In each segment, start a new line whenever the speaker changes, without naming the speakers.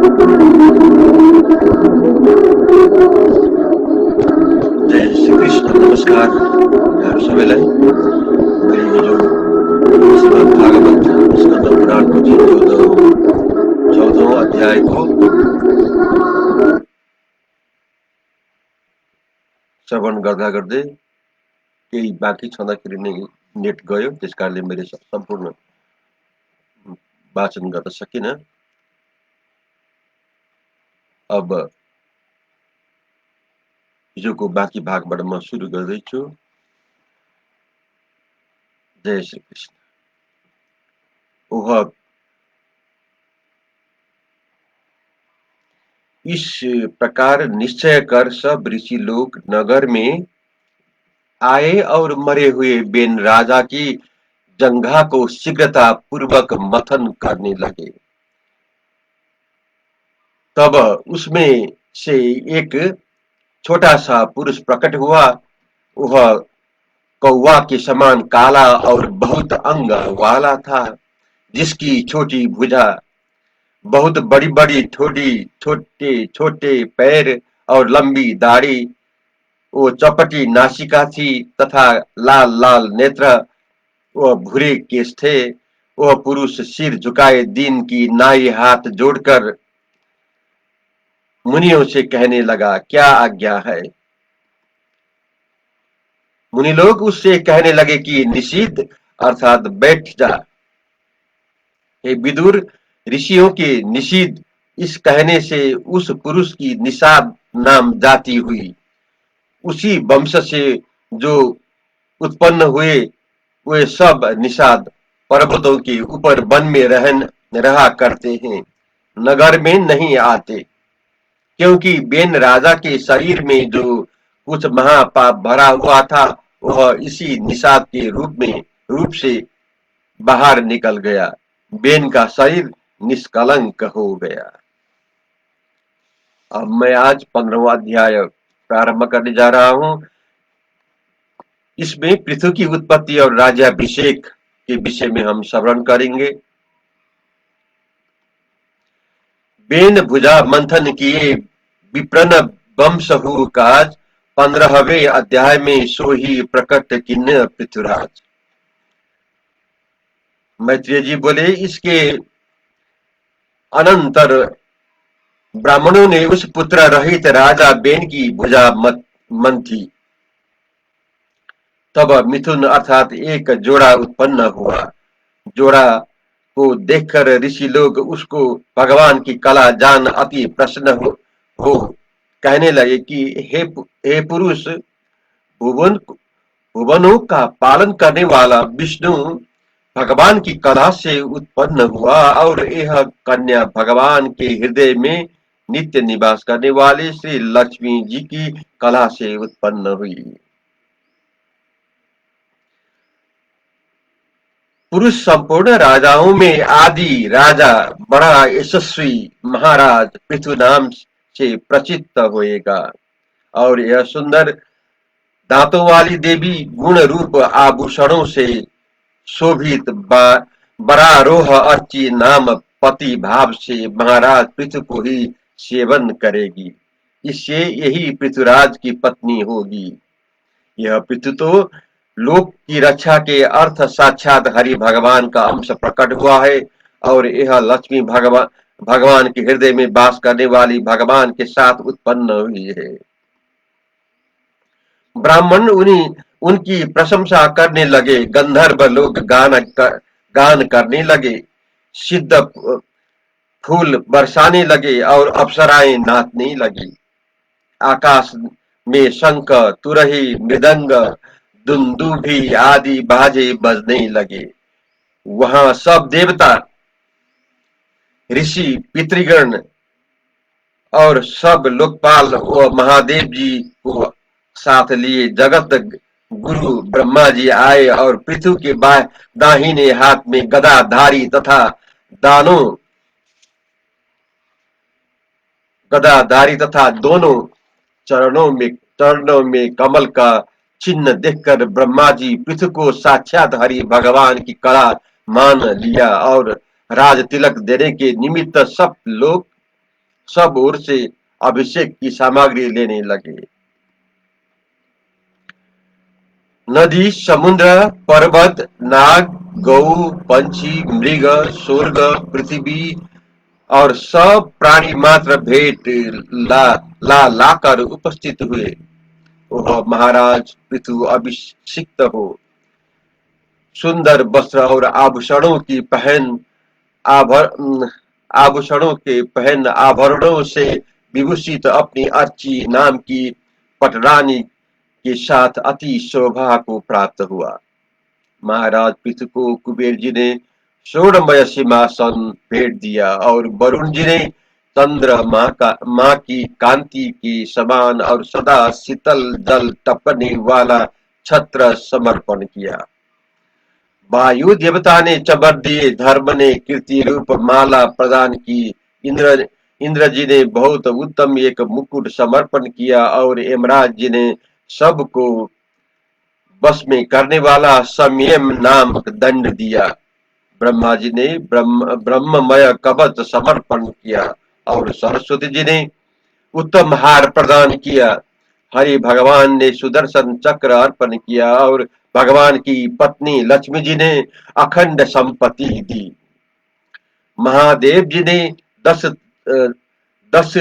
जय श्री कृष्ण। नमस्कार यहाँहरू सबैलाई। मैले हिजो श्रीमद् भागवत स्कन्द पुराणको चाहिँ 14औं अध्यायको श्रवण गर्दा गर्दै केही बाँकी छँदाखेरि नै नेट गयो, त्यसकारणले मैले सम्पूर्ण वाचन गर्न सकिनँ। अब हिजोको बाँकी भागबाट म सुरु गर्दैछु। जय श्री कृष्ण। वह इस प्रकार निश्चय कर सब ऋषि लोग नगर में आए और मरे हुए बेन राजा की जंघा को शीघ्रता पूर्वक मथन करने लगे। तब उसमें से एक छोटा सा पुरुष प्रकट हुआ। वह कौवा के समान काला और बहुत अंग वाला था, जिसकी छोटी भुजा, बहुत बड़ी बड़ी छोटे छोटे पैर और लंबी दाढ़ी, वो चौपटी नासिका थी तथा लाल लाल नेत्र, वह भूरे केश थे। वह पुरुष सिर झुकाए दीन की नाई हाथ जोड़कर मुनियों से कहने लगा, क्या आज्ञा है। मुनि लोग उससे कहने लगे कि निषिद्ध अर्थात बैठ जा। हे विदुर, ऋषियों के निषिद्ध इस कहने से उस पुरुष की निषाद नाम जाति हुई। उसी वंश से जो उत्पन्न हुए वे सब निषाद पर्वतों के ऊपर वन में रहा करते हैं, नगर में नहीं आते, क्योंकि बेन राजा के शरीर में जो कुछ महापाप भरा हुआ था वह इसी निषाद के रूप से बाहर निकल गया। बेन का शरीर निष्कलंक हो गया। अब मैं आज 15वां अध्याय प्रारंभ करने जा रहा हूं। इसमें पृथ्वी की उत्पत्ति और राज्याभिषेक के विषय में हम श्रवण करेंगे। बेन भुजा मंथन किए विप्रन वंश हु काज, 15वें अध्याय में सो ही प्रकट किन्न पृथ्वीराज। मैत्रेय जी बोले, इसके अनंतर ब्राह्मणों ने उस पुत्र रहित राजा बेन की भुजा मंथी। तब मिथुन अर्थात एक जोड़ा उत्पन्न हुआ। जोड़ा को देखकर ऋषि लोग उसको भगवान की कला जान अति प्रसन्न हो कहने लगे कि हे पुरुष, भुवनों का पालन करने वाला विष्णु भगवान की कला से उत्पन्न हुआ और यह कन्या भगवान के हृदय में नित्य निवास करने वाले श्री लक्ष्मी जी की कला से उत्पन्न हुई। पुरुष संपूर्ण राजाओं में आदि राजा बड़ा यशस्वी महाराज पृथ्वी नाम से प्रसिद्ध होएगा। और यह सुंदर दांतों वाली देवी गुण रूप आभूषणों से शोभित बरारोह अर्ची नाम पति भाव से महाराज पृथ्वी को ही सेवन करेगी। इससे यही पृथ्वीराज की पत्नी होगी। यह पृथ्वी तो लोक की रक्षा के अर्थ साक्षात हरि भगवान का अंश प्रकट हुआ है और यह लक्ष्मी भगवान के हृदय में वास करने वाली भगवान के साथ उत्पन्न हुई है। ब्राह्मण उनकी प्रशंसा करने लगे, गंधर्व लोग गान करने लगे, सिद्ध फूल बरसाने लगे और अप्सराएं नाचने लगी। आकाश में शंख, तुरही, मृदंग, दुंदुभी आदि बाजे बजने लगे। वहां सब देवता, ऋषि, पितृगण और सब लोकपाल व महादेव जी को साथ लिए जगत गुरु ब्रह्मा जी आए और पृथ्वी के दाहिने हाथ में गदाधारी तथा दोनों चरणों में कमल का चिन्ह देखकर ब्रह्मा जी पृथ्वी को साक्षात हरि भगवान की कला मान लिया और राज तिलक देने के निमित्त सब लोग सब ओर से अभिषेक की सामग्री लेने लगे। नदी, समुद्र, पर्वत, नाग, गौ, पंछी, मृग, स्वर्ग, पृथ्वी और सब प्राणी मात्र भेंट ला ला लाकर उपस्थित हुए। ओह महाराज पृथु अभिषिक्त हो, सुंदर वस्त्र और आभूषणों की पहन आभर आभूषणों के पहन आभरणों से विभूषित अपनी अर्ची नाम की पटरानी के साथ अति शोभा को प्राप्त हुआ। महाराज पृथु को कुबेर जी ने स्वर्णमय सिंहासन भेंट दिया और वरुण जी ने चंद्र माँ की कांति के समान और सदा शीतल जल टपकने वाला छत्र समर्पण किया। वायु देवता ने चबर दिए, धर्म ने कीर्ति रूप माला प्रदान की, इंद्र इंद्र जी ने बहुत उत्तम एक मुकुट समर्पण किया और यमराज जी ने सबको बस में करने वाला संयम नामक दंड दिया। ब्रह्मा जी ने ब्रह्ममय कवच समर्पण किया और सरस्वती जी ने उत्तम हार प्रदान किया। हरि भगवान ने सुदर्शन चक्र अर्पण किया और भगवान की पत्नी लक्ष्मी जी ने अखंड संपत्ति दी। महादेव जी ने 10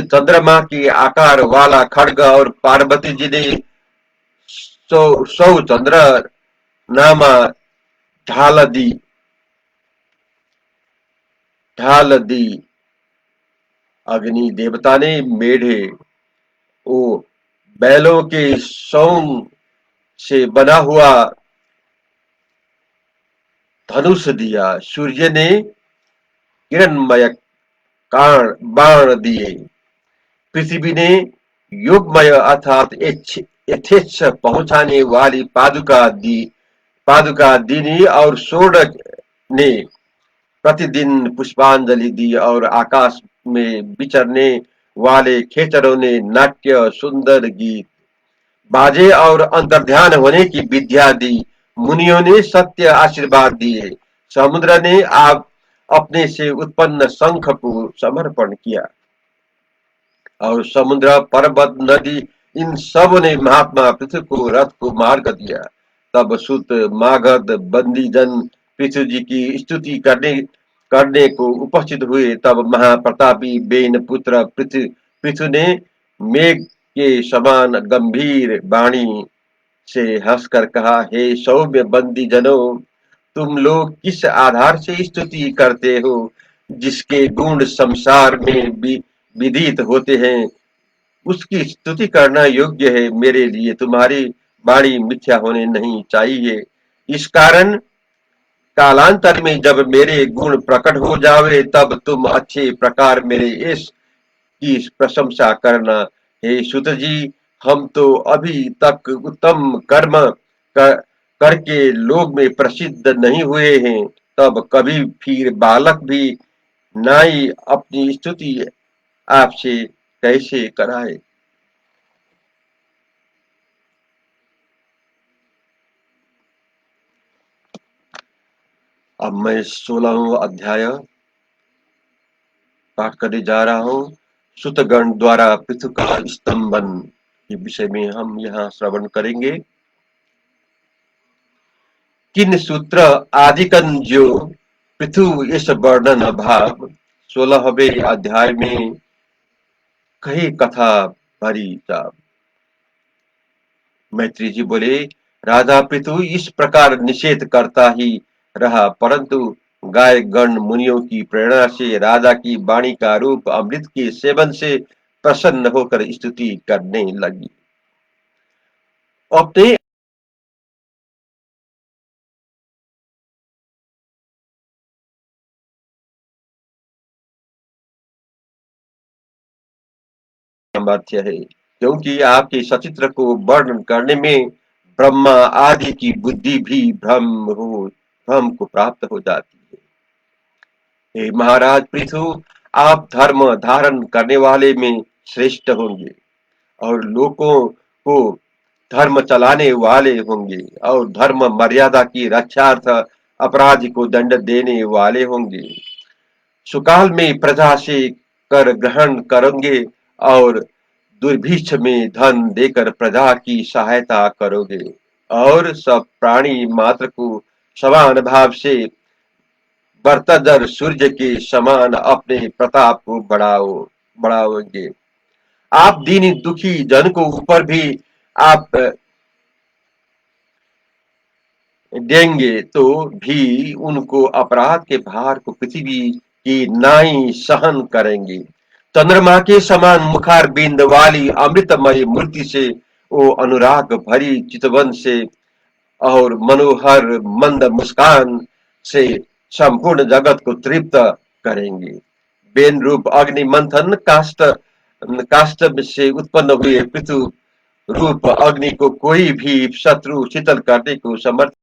चंद्रमा के आकार वाला खड्ग और पार्वती जी ने 100 चंद्र नामा ढाल दी ढाल दी। अग्नि देवता ने मेढे ओ बैलों के सौंग से बना हुआ धनुष दिया। सूर्य ने किरणमय बाण दिए। पृथ्वी ने योगमय अर्थात यथेच्छ पहुंचाने वाली पादुका दीनी और सूर्य ने प्रतिदिन पुष्पांजलि दी और आकाश में विचरने वाले खेचरों ने नाट्य सुंदर गीत बाजे और अंतर्ध्यान होने की विद्या दी। मुनियों ने सत्य आशीर्वाद दिए। समुद्र ने आप अपने से उत्पन्न शंख को समर्पण किया और समुद्र, पर्वत, नदी इन सब ने महात्मा पृथु को रथ को मार्ग दिया। तब सुत मागध बंदी जन पृथु जी की स्तुति करने को उपस्थित हुए। तब महाप्रतापी बेन पुत्र पृथु ने मेघ के समान गंभीर वाणी से हंसकर कहा, हे सौम्य बंदी जनों, तुम लोग किस आधार से स्तुति करते हो? जिसके गुण संसार में विदित होते हैं उसकी स्तुति करना योग्य है। मेरे लिए तुम्हारी वाणी मिथ्या होने नहीं चाहिए। इस कारण कालांतर में जब मेरे गुण प्रकट हो जावे तब तुम अच्छे प्रकार मेरे यश की प्रशंसा करना। हे सुत जी, हम तो अभी तक उत्तम कर्म करके लोग में प्रसिद्ध नहीं हुए हैं। तब कभी फिर बालक भी नाई अपनी स्तुति आपसे कैसे कराए? अब मैं 16वां अध्याय पाठ करने जा रहा हूँ। सुतगण द्वारा पृथु का स्तंभन के विषय में हम यहाँ श्रवण करेंगे। किन सूत्र आदिकन जो पृथु इस वर्णन भाव 16वें अध्याय में कही कथा भरी जाप। मैत्री जी बोले, राजा पृथु इस प्रकार निषेध करता ही रहा, परंतु गाय गण मुनियों की प्रेरणा से राजा की वाणी का रूप अमृत के सेवन से प्रसन्न होकर स्तुति करने लगी। अपने सामर्थ्य है, क्योंकि आपके सचित्र को वर्णन करने में ब्रह्मा आदि की बुद्धि भी भ्रम को प्राप्त हो जाती है। हे महाराज पृथु, आप धर्म धारण करने वाले में श्रेष्ठ होंगे और लोगों को धर्म चलाने वाले होंगे और धर्म मर्यादा की रक्षार्थ अपराधी को दंड देने वाले होंगे। सुकाल में प्रजा से कर ग्रहण करोगे और दुर्भिक्ष में धन देकर प्रजा की सहायता करोगे और सब प्राणी मात्र को समान भाव से बरतदर सूर्य के समान अपने प्रताप को बढ़ाओगे। आप दीन दुखी जन को ऊपर भी आप देंगे तो भी उनको अपराध के भार को पृथ्वी की नाई सहन करेंगे। चंद्रमा के समान मुखार बिंद वाली अमृतमय मूर्ति से वो अनुराग भरी चितवन से और मनोहर मंद मुस्कान से संपूर्ण जगत को तृप्त करेंगे। बेन रूप अग्नि मंथन काष्ठ काष्ठ से उत्पन्न हुए पृथु रूप अग्नि को कोई भी शत्रु शीतल करने को समर्थ